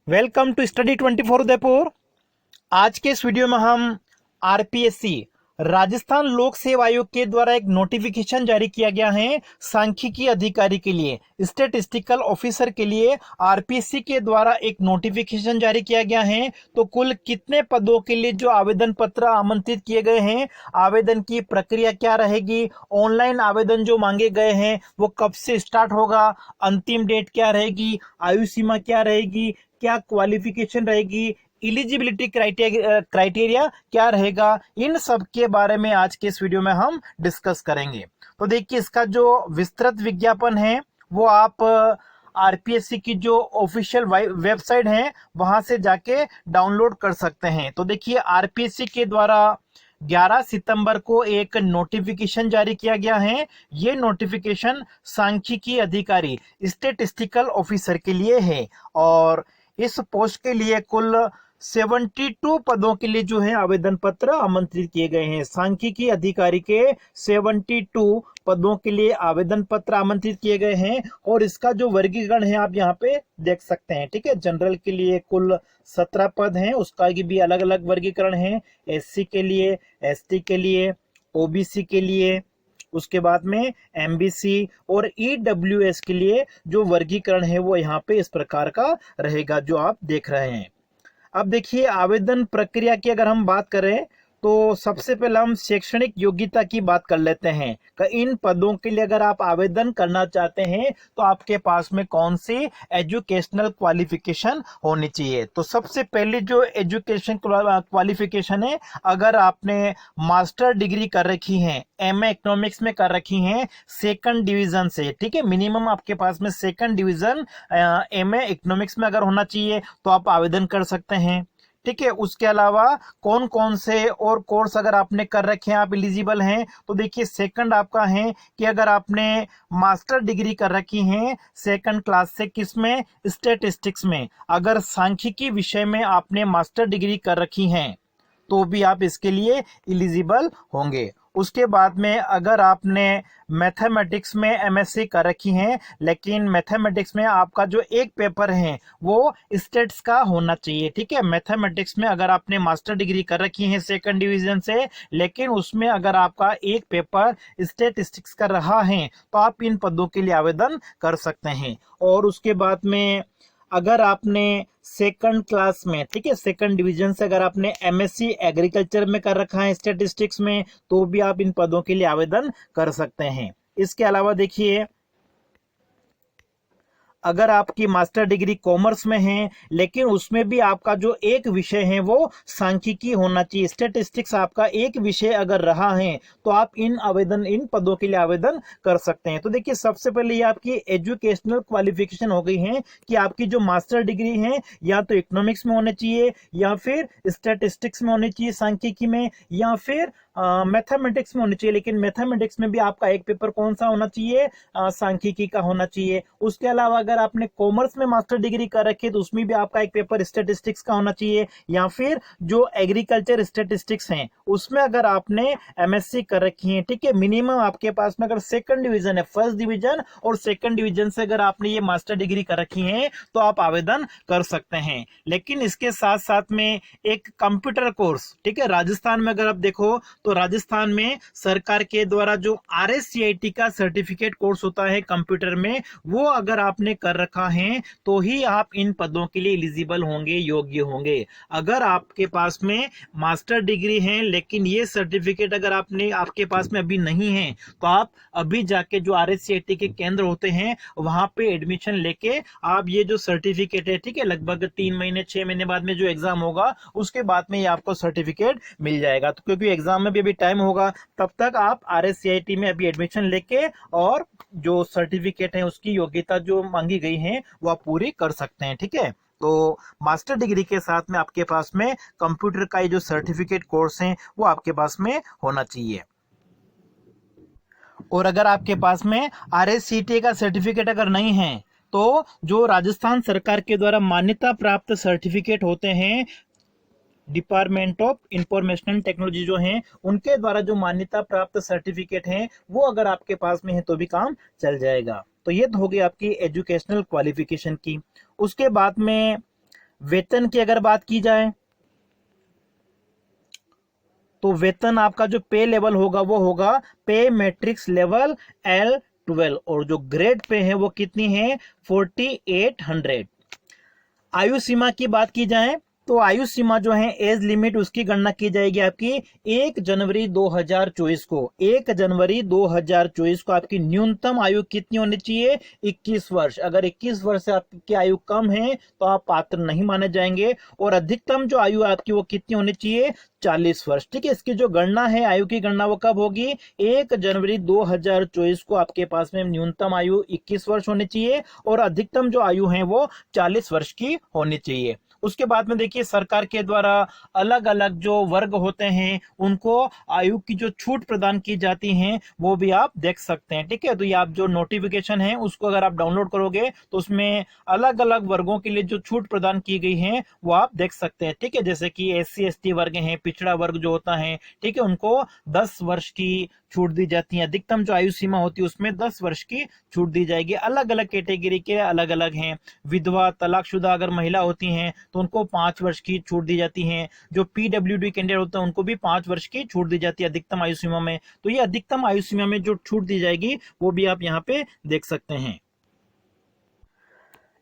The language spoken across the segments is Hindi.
Welcome to study 24 Udaipur. आज के इस वीडियो में हम आरपीएससी राजस्थान लोक सेवा आयोग के द्वारा एक नोटिफिकेशन जारी किया गया है सांख्यिकी अधिकारी के लिए, स्टैटिस्टिकल ऑफिसर के लिए आरपीएससी के द्वारा एक नोटिफिकेशन जारी किया गया है। तो कुल कितने पदों के लिए जो आवेदन पत्र आमंत्रित किए गए हैं, आवेदन की प्रक्रिया क्या रहेगी, ऑनलाइन आवेदन जो मांगे गए हैं वो कब से स्टार्ट होगा, अंतिम डेट क्या रहेगी, आयु सीमा क्या रहेगी, क्या क्वालिफिकेशन रहेगी, इलिजिबिलिटी क्राइटेरिया क्या रहेगा, इन सब के बारे में आज के इस वीडियो में हम डिस्कस करेंगे। तो देखिए, इसका जो विस्तृत विज्ञापन है वो आप आरपीएससी की जो ऑफिशियल वेबसाइट है वहां से जाके डाउनलोड कर सकते हैं। तो देखिए, आरपीएससी के द्वारा 11 सितंबर को एक नोटिफिकेशन जारी किया गया है। ये नोटिफिकेशन सांख्यिकी अधिकारी स्टैटिस्टिकल ऑफिसर के लिए है और इस पोस्ट के लिए कुल 72 पदों के लिए जो है आवेदन पत्र आमंत्रित किए गए हैं। सांख्यिकी अधिकारी के 72 पदों के लिए आवेदन पत्र आमंत्रित किए गए हैं और इसका जो वर्गीकरण है आप यहाँ पे देख सकते हैं। ठीक है, जनरल के लिए कुल 17 पद हैं, उसका भी अलग अलग वर्गीकरण है। एससी के लिए, एसटी के लिए, ओबीसी के लिए, उसके बाद में एमबीसी और ईडब्ल्यूएस के लिए जो वर्गीकरण है वो यहाँ पे इस प्रकार का रहेगा जो आप देख रहे हैं। अब देखिए, आवेदन प्रक्रिया की अगर हम बात करें तो सबसे पहले हम शैक्षणिक योग्यता की बात कर लेते हैं कि इन पदों के लिए अगर आप आवेदन करना चाहते हैं तो आपके पास में कौन सी एजुकेशनल क्वालिफिकेशन होनी चाहिए। तो सबसे पहले जो एजुकेशन क्वालिफिकेशन है, अगर आपने मास्टर डिग्री कर रखी है, एमए इकोनॉमिक्स में कर रखी है सेकंड डिवीजन से, ठीक है, मिनिमम आपके पास में सेकंड डिवीजन एमए इकोनॉमिक्स में अगर होना चाहिए तो आप आवेदन कर सकते हैं। ठीक है, उसके अलावा कौन कौन से और कोर्स अगर आपने कर रखे हैं आप एलिजिबल हैं, तो देखिए सेकंड आपका है कि अगर आपने मास्टर डिग्री कर रखी है सेकंड क्लास से, किसमें, स्टैटिस्टिक्स में, अगर सांख्यिकी विषय में आपने मास्टर डिग्री कर रखी है तो भी आप इसके लिए एलिजिबल होंगे। उसके बाद में अगर आपने मैथमेटिक्स में एमएससी कर रखी है लेकिन मैथमेटिक्स में आपका जो एक पेपर है वो स्टेट्स का होना चाहिए। ठीक है, मैथमेटिक्स में अगर आपने मास्टर डिग्री कर रखी है सेकंड डिवीजन से लेकिन उसमें अगर आपका एक पेपर स्टैटिस्टिक्स का रहा है तो आप इन पदों के लिए आवेदन कर सकते हैं। और उसके बाद में अगर आपने सेकंड क्लास में, ठीक है, सेकंड डिवीजन से अगर आपने एमएससी एग्रीकल्चर में कर रखा है स्टैटिस्टिक्स में तो भी आप इन पदों के लिए आवेदन कर सकते हैं। इसके अलावा देखिए, अगर आपकी मास्टर डिग्री कॉमर्स में है लेकिन उसमें भी आपका जो एक विषय है वो सांख्यिकी होना चाहिए, स्टैटिस्टिक्स आपका एक विषय अगर रहा है तो आप इन पदों के लिए आवेदन कर सकते हैं। तो देखिए, सबसे पहले ये आपकी एजुकेशनल क्वालिफिकेशन हो गई है कि आपकी जो मास्टर डिग्री है या तो इकोनॉमिक्स में होनी चाहिए या फिर स्टैटिस्टिक्स में होनी चाहिए सांख्यिकी में, या फिर मैथमेटिक्स में होनी चाहिए। लेकिन मैथमेटिक्स में भी आपका एक पेपर कौन सा होना चाहिए, सांख्यिकी का होना चाहिए। उसके अलावा अगर आपने कॉमर्स में मास्टर डिग्री कर रखी है तो उसमें भी आपका एक पेपर स्टैटिस्टिक्स का होना चाहिए, या फिर जो एग्रीकल्चर स्टैटिस्टिक्स हैं उसमें अगर आपने एमएससी कर रखी है, ठीक है, मिनिमम आपके पास में अगर सेकंड डिवीजन है, फर्स्ट डिवीजन और सेकंड डिवीजन से अगर आपने ये मास्टर डिग्री कर रखी है तो आप आवेदन कर सकते हैं। लेकिन इसके साथ साथ में एक कंप्यूटर कोर्स, ठीक है, राजस्थान में अगर आप देखो तो राजस्थान में सरकार के द्वारा जो आरएससीआईटी का सर्टिफिकेट कोर्स होता है कंप्यूटर में, वो अगर आपने कर रखा है तो ही आप इन पदों के लिए एलिजिबल होंगे, योग्य होंगे। अगर आपके पास में मास्टर डिग्री है लेकिन ये सर्टिफिकेट अगर आपके पास में अभी नहीं है तो आप अभी जाके जो आरएससीआईटी के केंद्र होते हैं वहां पे एडमिशन लेके आप ये जो सर्टिफिकेट है, ठीक है, लगभग 3 महीने 6 महीने बाद में जो एग्जाम होगा उसके बाद में ये आपको सर्टिफिकेट मिल जाएगा। तो क्योंकि एग्जाम में भी अभी टाइम होगा तब तक आप आरएससीआईटी में अभी एडमिशन लेके और जो सर्टिफिकेट है उसकी योग्यता जो मांगी गई है वो आप पूरी कर सकते हैं। ठीक है, तो मास्टर डिग्री के साथ में आपके पास में कंप्यूटर का ये जो सर्टिफिकेट कोर्स है वो आपके पास में होना चाहिए। और अगर आपके पास में आरएससीटी का सर्टिफिकेट अगर नहीं है तो जो राजस्थान सरकार के द्वारा मान्यता प्राप्त सर्टिफिकेट होते हैं डिपार्टमेंट ऑफ इंफॉर्मेशन टेक्नोलॉजी जो है उनके द्वारा जो मान्यता प्राप्त सर्टिफिकेट है वो अगर आपके पास में है तो भी काम चल जाएगा। तो ये तो हो गई आपकी एजुकेशनल क्वालिफिकेशन की। उसके बाद में वेतन की अगर बात की जाए तो वेतन आपका जो पे लेवल होगा वो होगा पे मैट्रिक्स लेवल L12, और जो ग्रेड पे है वो कितनी है 4800। आयु सीमा की बात की जाए तो आयु सीमा जो है एज लिमिट उसकी गणना की जाएगी आपकी 1 जनवरी 2024 को। 1 जनवरी 2024 को आपकी न्यूनतम आयु कितनी होनी चाहिए 21 वर्ष। अगर 21 वर्ष से आपकी आयु कम है तो आप पात्र नहीं माने जाएंगे, और अधिकतम जो आयु आपकी वो कितनी होनी चाहिए 40 वर्ष। ठीक है, इसकी जो गणना है आयु की गणना वो कब होगी 1 जनवरी 2024 को आपके पास में न्यूनतम आयु 21 वर्ष होनी चाहिए और अधिकतम जो आयु है वो 40 वर्ष की होनी चाहिए। उसके बाद में देखिए सरकार के द्वारा अलग अलग जो वर्ग होते हैं उनको आयु की जो छूट प्रदान की जाती हैं वो भी आप देख सकते हैं। ठीक है, तो ये आप जो नोटिफिकेशन है उसको अगर आप डाउनलोड करोगे तो उसमें अलग अलग वर्गों के लिए जो छूट प्रदान की गई है वो आप देख सकते हैं। ठीक है, जैसे कि SC ST वर्ग हैं, पिछड़ा वर्ग जो होता है, ठीक है, उनको 10 वर्ष की छूट दी जाती है। अधिकतम जो आयु सीमा होती है उसमें 10 वर्ष की छूट दी जाएगी। अलग अलग कैटेगरी के अलग अलग हैं। विधवा तलाकशुदा अगर महिला होती हैं तो उनको 5 वर्ष की छूट दी जाती है। जो PWD कैंडिडेट होते हैं उनको भी 5 वर्ष की छूट दी जाती है अधिकतम आयु सीमा में। तो ये अधिकतम आयु सीमा में जो छूट दी जाएगी वो भी आप यहाँ पे देख सकते हैं।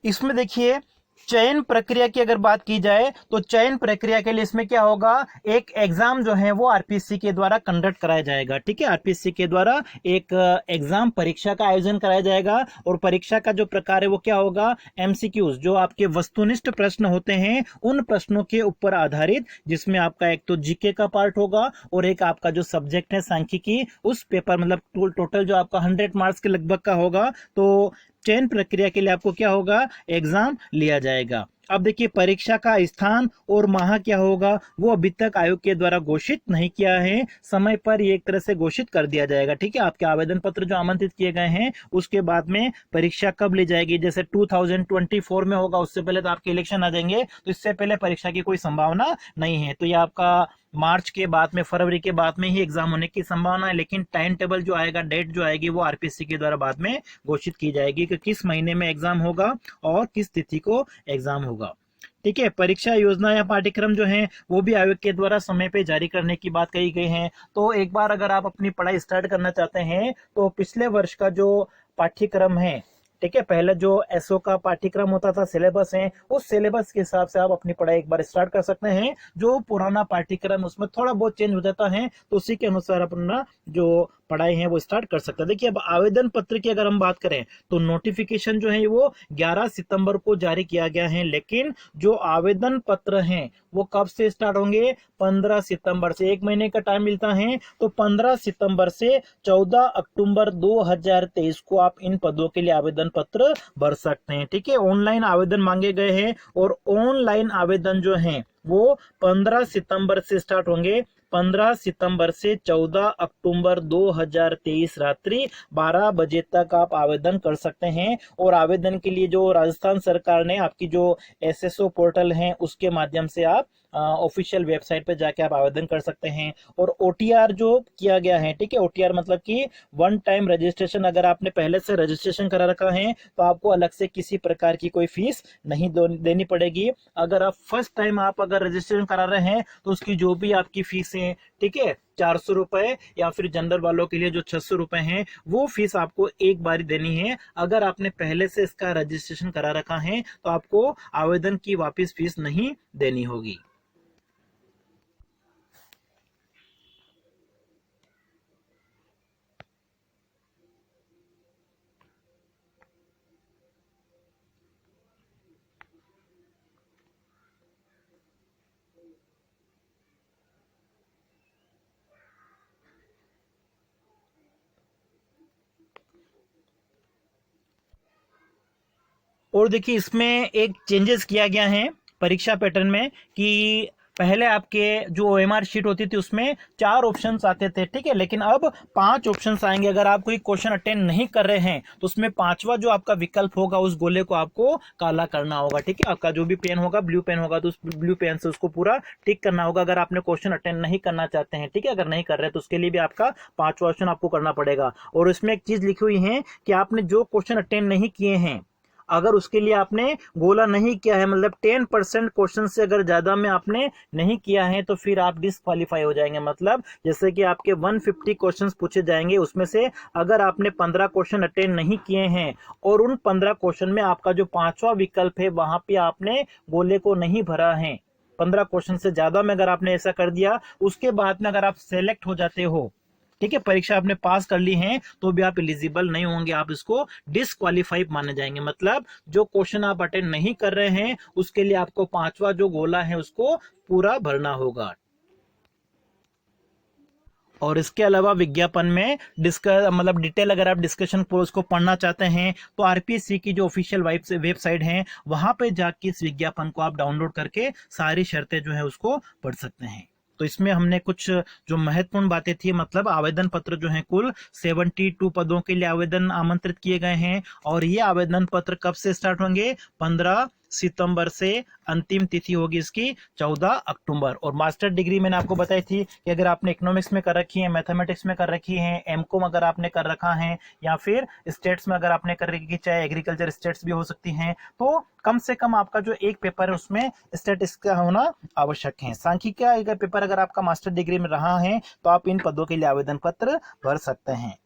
इसमें देखिए चयन प्रक्रिया की अगर बात की जाए तो चयन प्रक्रिया के लिए इसमें क्या होगा, एक एग्जाम जो है वो RPSC के द्वारा कंडक्ट कराया जाएगा। ठीक है, RPSC के द्वारा एक एग्जाम परीक्षा का आयोजन कराया जाएगा, और परीक्षा का जो प्रकार है वो क्या होगा MCQs, जो आपके वस्तुनिष्ठ प्रश्न होते हैं उन प्रश्नों के ऊपर आधारित, जिसमें आपका एक तो GK का पार्ट होगा और एक आपका जो सब्जेक्ट है सांख्यिकी, उस पेपर मतलब टोटल जो आपका 100 मार्क्स के लगभग का होगा। तो चयन प्रक्रिया के लिए आपको क्या होगा एग्जाम लिया जाएगा। अब देखिए परीक्षा का स्थान और माह क्या होगा वो अभी तक आयोग के द्वारा घोषित नहीं किया है। समय पर ये एक तरह से घोषित कर दिया जाएगा। ठीक है, आपके आवेदन पत्र जो आमंत्रित किए गए हैं उसके बाद में परीक्षा कब ली जाएगी, जैसे 2024 में होगा उससे पहले तो आपके इलेक्शन आ जाएंगे, तो इससे पहले परीक्षा की कोई संभावना नहीं है। तो ये आपका मार्च के बाद में, फरवरी के बाद में ही एग्जाम होने की संभावना है, लेकिन टाइम टेबल जो आएगा, डेट जो आएगी वो RPSC के द्वारा बाद में घोषित की जाएगी कि किस महीने में एग्जाम होगा और किस तिथि को एग्जाम होगा। ठीक है, परीक्षा योजना या पाठ्यक्रम जो है वो भी आयोग के द्वारा समय पे जारी करने की बात कही गई है। तो एक बार अगर आप अपनी पढ़ाई स्टार्ट करना चाहते हैं तो पिछले वर्ष का जो पाठ्यक्रम है, ठीक है, पहले जो SO का पाठ्यक्रम होता था, सिलेबस है, उस सिलेबस के हिसाब से आप अपनी पढ़ाई एक बार स्टार्ट कर सकते हैं। जो पुराना पाठ्यक्रम उसमें थोड़ा बहुत चेंज हो जाता है तो उसी के अनुसार अपना जो पढ़ाई है वो स्टार्ट कर सकते हैं। देखिए अब आवेदन पत्र की अगर हम बात करें तो नोटिफिकेशन जो है वो 11 सितंबर को जारी किया गया है, लेकिन जो आवेदन पत्र हैं वो कब से स्टार्ट होंगे 15 सितंबर से। एक महीने का टाइम मिलता है, तो 15 सितंबर से 14 अक्टूबर 2023 को आप इन पदों के लिए आवेदन पत्र भर सकते हैं। ठीक है, ऑनलाइन आवेदन मांगे गए हैं और ऑनलाइन आवेदन जो है वो 15 सितंबर से स्टार्ट होंगे। 15 सितंबर से 14 अक्टूबर 2023 रात्रि 12 बजे तक आप आवेदन कर सकते हैं। और आवेदन के लिए जो राजस्थान सरकार ने आपकी जो SSO पोर्टल है उसके माध्यम से आप ऑफिशियल वेबसाइट पे जाके आप आवेदन कर सकते हैं। और OTR जो किया गया है, ठीक है, OTR मतलब कि वन टाइम रजिस्ट्रेशन, अगर आपने पहले से रजिस्ट्रेशन करा रखा है तो आपको अलग से किसी प्रकार की कोई फीस नहीं देनी पड़ेगी। अगर आप फर्स्ट टाइम आप अगर रजिस्ट्रेशन करा रहे हैं तो उसकी जो भी आपकी फीस है, ठीक है, 400 रुपए, या फिर जनरल वालों के लिए जो 600 रुपए हैं वो फीस आपको एक बार देनी है। अगर आपने पहले से इसका रजिस्ट्रेशन करा रखा है तो आपको आवेदन की वापस फीस नहीं देनी होगी। और देखिए इसमें एक चेंजेस किया गया है परीक्षा पैटर्न में कि पहले आपके जो OMR शीट होती थी उसमें 4 ऑप्शंस आते थे, ठीक है, लेकिन अब 5 ऑप्शंस आएंगे। अगर आप कोई क्वेश्चन अटेंड नहीं कर रहे हैं तो उसमें 5वां जो आपका विकल्प होगा उस गोले को आपको काला करना होगा। ठीक है, आपका जो भी पेन होगा, ब्लू पेन होगा, तो उस ब्लू पेन से उसको पूरा टिक करना होगा अगर आपने क्वेश्चन अटेंड नहीं करना चाहते हैं। ठीक है, अगर नहीं कर रहे तो उसके लिए भी आपका 5वां ऑप्शन आपको करना पड़ेगा। और इसमें एक चीज लिखी हुई है कि आपने जो क्वेश्चन अटेंड नहीं किए हैं अगर उसके लिए आपने गोला नहीं किया है, मतलब 10% क्वेश्चन से अगर ज्यादा में आपने नहीं किया है, तो फिर आप डिस्क्वालीफाई हो जाएंगे। मतलब जैसे कि आपके 150 क्वेश्चन पूछे जाएंगे, उसमें से अगर आपने 15 क्वेश्चन अटेंड नहीं किए हैं और उन 15 क्वेश्चन में आपका जो पांचवा विकल्प है वहां पे आपने गोले को नहीं भरा है, 15 क्वेश्चन से ज्यादा में अगर आपने ऐसा कर दिया, उसके बाद में अगर आप सेलेक्ट हो जाते हो, ठीक है, परीक्षा आपने पास कर ली है, तो भी आप एलिजिबल नहीं होंगे, आप इसको डिस्क्वालीफाइड माने जाएंगे। मतलब जो क्वेश्चन आप अटेंड नहीं कर रहे हैं उसके लिए आपको पांचवा जो गोला है उसको पूरा भरना होगा। और इसके अलावा विज्ञापन में डिस्कस मतलब डिटेल अगर आप डिस्कशन पोस्ट को पढ़ना चाहते हैं तो आरपीएससी की जो ऑफिशियल वेबसाइट है वहां पे जाके इस विज्ञापन को आप डाउनलोड करके सारी शर्तें जो है उसको पढ़ सकते हैं। तो इसमें हमने कुछ जो महत्वपूर्ण बातें थी, मतलब आवेदन पत्र जो है कुल 72 पदों के लिए आवेदन आमंत्रित किए गए हैं और ये आवेदन पत्र कब से स्टार्ट होंगे, 15 सितंबर से, अंतिम तिथि होगी इसकी 14 अक्टूबर। और मास्टर डिग्री मैंने आपको बताई थी कि अगर आपने इकोनॉमिक्स में कर रखी है, मैथमेटिक्स में कर रखी है, एमकॉम अगर आपने कर रखा है, या फिर स्टेट्स में अगर आपने कर रखी, चाहे एग्रीकल्चर स्टेट्स भी हो सकती हैं, तो कम से कम आपका जो एक पेपर है उसमें स्टेटिस्टिक्स का होना आवश्यक है। सांख्यिकी का पेपर अगर आपका मास्टर डिग्री में रहा है तो आप इन पदों के लिए आवेदन पत्र भर सकते हैं।